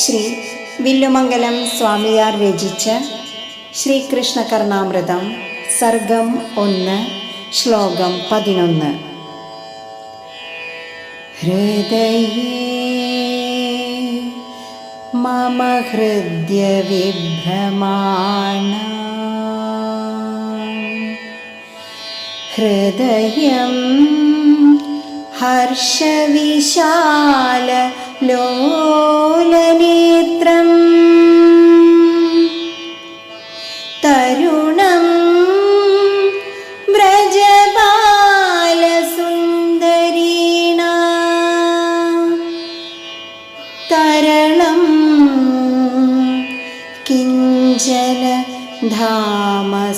ശ്രീ വില്ലുമംഗലം സ്വാമിയാർ രചിച്ച ശ്രീകൃഷ്ണ കർണാമൃതം സർഗം 1 ശ്ലോകം 11. ഹൃദയേ മമ ഹൃദ്യ വിഭ്രമാണ ഹൃദയം ഹർഷവിശാല ലോലനേത്രം തരുണം വ്രജബാലസുന്ദരീണാം തരളം കിഞ്ചന ധാമസന്നിധത്താം.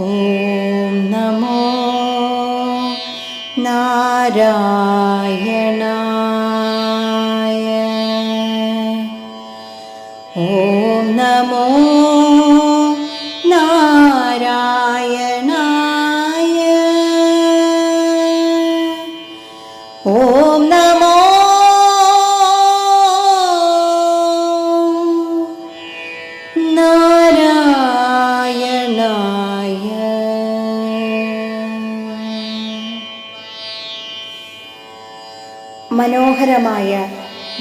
ഓം നമോ നാരായണായ. ഓം നമോ നാരായണായ. ഓം നമോ നാരായണായ. മനോഹരമായ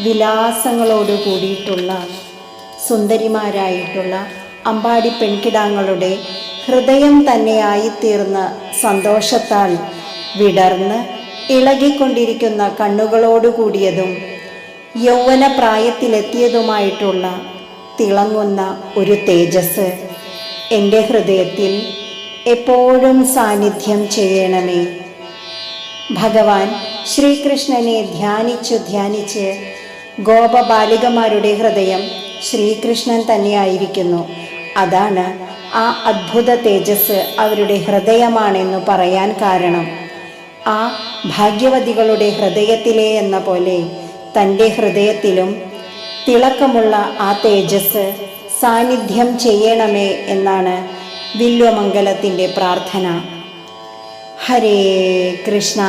വിലാസങ്ങളോട് കൂടിയിട്ടുള്ള സുന്ദരിമാരായിട്ടുള്ള അമ്പാടി പെൺകിടാങ്ങളുടെ ഹൃദയം തന്നെയായിത്തീർന്ന സന്തോഷത്താൽ വിടർന്ന് ഇളകിക്കൊണ്ടിരിക്കുന്ന കണ്ണുകളോടുകൂടിയതും യൗവന പ്രായത്തിലെത്തിയതുമായിട്ടുള്ള തിളങ്ങുന്ന ഒരു തേജസ് എൻ്റെ ഹൃദയത്തിൽ എപ്പോഴും സാന്നിധ്യം ചെയ്യണമേ. ഭഗവാൻ ശ്രീകൃഷ്ണനെ ധ്യാനിച്ച് ഗോപബാലികമാരുടെ ഹൃദയം ശ്രീകൃഷ്ണൻ തന്നെയായിരിക്കുന്നു. അതാണ് ആ അദ്ഭുത തേജസ് അവരുടെ ഹൃദയമാണെന്ന് പറയാൻ കാരണം. ആ ഭാഗ്യവതികളുടെ ഹൃദയത്തിലെ എന്ന പോലെ തൻ്റെ ഹൃദയത്തിലും തിളക്കമുള്ള ആ തേജസ് സാന്നിധ്യം ചെയ്യണമേ എന്നാണ് വില്വമംഗലത്തിൻ്റെ പ്രാർത്ഥന. ഹരേ കൃഷ്ണ.